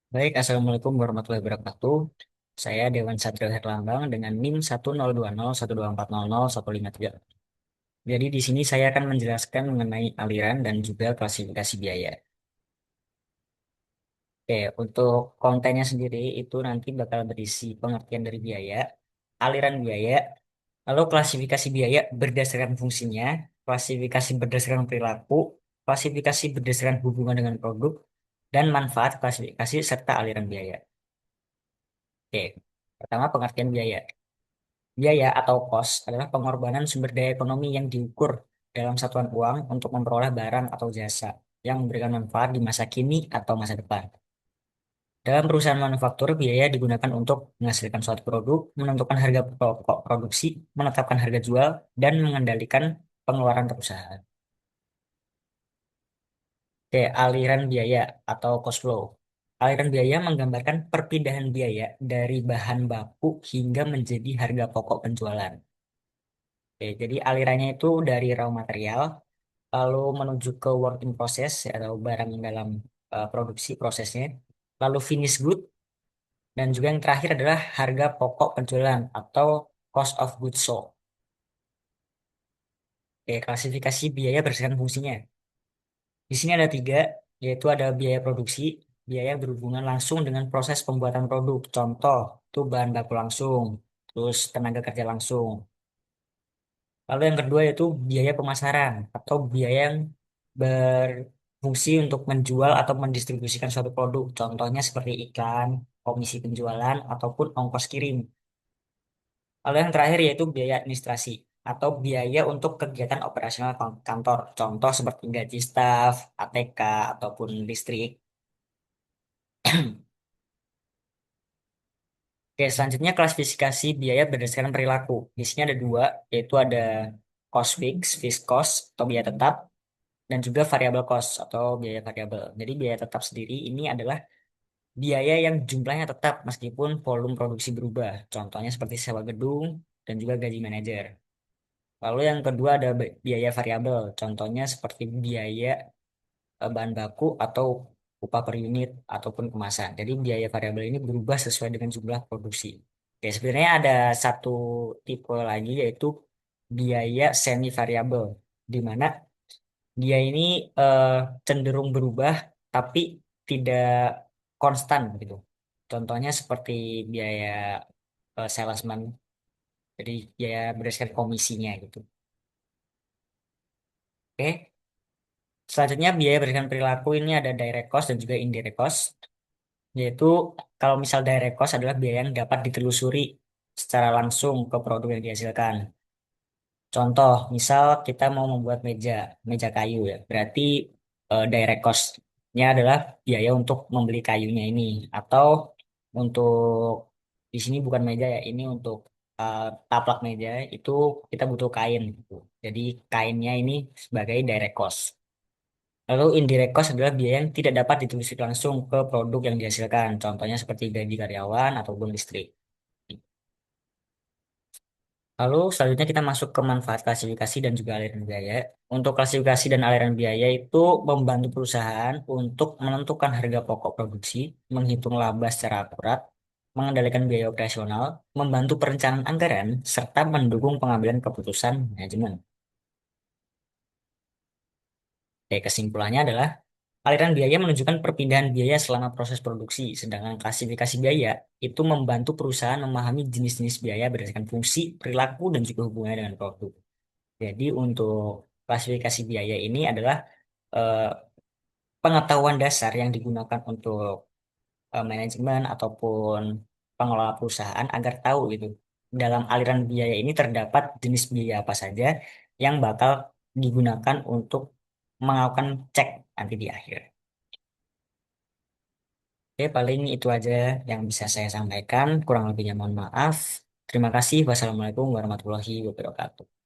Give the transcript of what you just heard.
Baik, Assalamualaikum warahmatullahi wabarakatuh. Saya Dewan Satrio Herlambang dengan NIM 10201240015 Jadi di sini saya akan menjelaskan mengenai aliran dan juga klasifikasi biaya. Oke, untuk kontennya sendiri itu nanti bakal berisi pengertian dari biaya, aliran biaya, lalu klasifikasi biaya berdasarkan fungsinya, klasifikasi berdasarkan perilaku, klasifikasi berdasarkan hubungan dengan produk, dan manfaat klasifikasi serta aliran biaya. Oke, pertama pengertian biaya. Biaya atau cost adalah pengorbanan sumber daya ekonomi yang diukur dalam satuan uang untuk memperoleh barang atau jasa yang memberikan manfaat di masa kini atau masa depan. Dalam perusahaan manufaktur, biaya digunakan untuk menghasilkan suatu produk, menentukan harga pokok produksi, menetapkan harga jual, dan mengendalikan pengeluaran perusahaan. Oke, aliran biaya atau cost flow. Aliran biaya menggambarkan perpindahan biaya dari bahan baku hingga menjadi harga pokok penjualan. Oke, jadi alirannya itu dari raw material lalu menuju ke work in process atau barang yang dalam produksi prosesnya, lalu finish good, dan juga yang terakhir adalah harga pokok penjualan atau cost of goods sold. Oke, klasifikasi biaya berdasarkan fungsinya. Di sini ada tiga, yaitu ada biaya produksi, biaya berhubungan langsung dengan proses pembuatan produk. Contoh, itu bahan baku langsung, terus tenaga kerja langsung. Lalu yang kedua yaitu biaya pemasaran atau biaya yang berfungsi untuk menjual atau mendistribusikan suatu produk. Contohnya seperti iklan, komisi penjualan, ataupun ongkos kirim. Lalu yang terakhir yaitu biaya administrasi atau biaya untuk kegiatan operasional kantor. Contoh seperti gaji staf, ATK, ataupun listrik. Oke, selanjutnya klasifikasi biaya berdasarkan perilaku. Di sini ada dua, yaitu ada cost fix, fixed cost, atau biaya tetap, dan juga variable cost atau biaya variabel. Jadi biaya tetap sendiri ini adalah biaya yang jumlahnya tetap meskipun volume produksi berubah. Contohnya seperti sewa gedung dan juga gaji manajer. Lalu yang kedua ada biaya variabel. Contohnya seperti biaya bahan baku atau upah per unit ataupun kemasan. Jadi biaya variabel ini berubah sesuai dengan jumlah produksi. Oke, sebenarnya ada satu tipe lagi yaitu biaya semi variabel, di mana dia ini eh, cenderung berubah tapi tidak konstan gitu. Contohnya seperti biaya salesman, jadi biaya berdasarkan komisinya gitu. Oke, selanjutnya biaya berdasarkan perilaku ini ada direct cost dan juga indirect cost, yaitu kalau misal direct cost adalah biaya yang dapat ditelusuri secara langsung ke produk yang dihasilkan. Contoh, misal kita mau membuat meja, meja kayu ya, berarti direct cost-nya adalah biaya untuk membeli kayunya ini, atau untuk di sini bukan meja ya, ini untuk eh, taplak meja itu kita butuh kain gitu. Jadi kainnya ini sebagai direct cost. Lalu indirect cost adalah biaya yang tidak dapat ditelusuri langsung ke produk yang dihasilkan, contohnya seperti gaji karyawan ataupun listrik. Lalu selanjutnya kita masuk ke manfaat klasifikasi dan juga aliran biaya. Untuk klasifikasi dan aliran biaya itu membantu perusahaan untuk menentukan harga pokok produksi, menghitung laba secara akurat, mengendalikan biaya operasional, membantu perencanaan anggaran, serta mendukung pengambilan keputusan manajemen. Oke, kesimpulannya adalah aliran biaya menunjukkan perpindahan biaya selama proses produksi, sedangkan klasifikasi biaya itu membantu perusahaan memahami jenis-jenis biaya berdasarkan fungsi, perilaku, dan juga hubungannya dengan produk. Jadi untuk klasifikasi biaya ini adalah eh, pengetahuan dasar yang digunakan untuk manajemen ataupun pengelola perusahaan agar tahu gitu dalam aliran biaya ini terdapat jenis biaya apa saja yang bakal digunakan untuk melakukan cek nanti di akhir. Oke, paling itu aja yang bisa saya sampaikan. Kurang lebihnya mohon maaf. Terima kasih. Wassalamualaikum warahmatullahi wabarakatuh.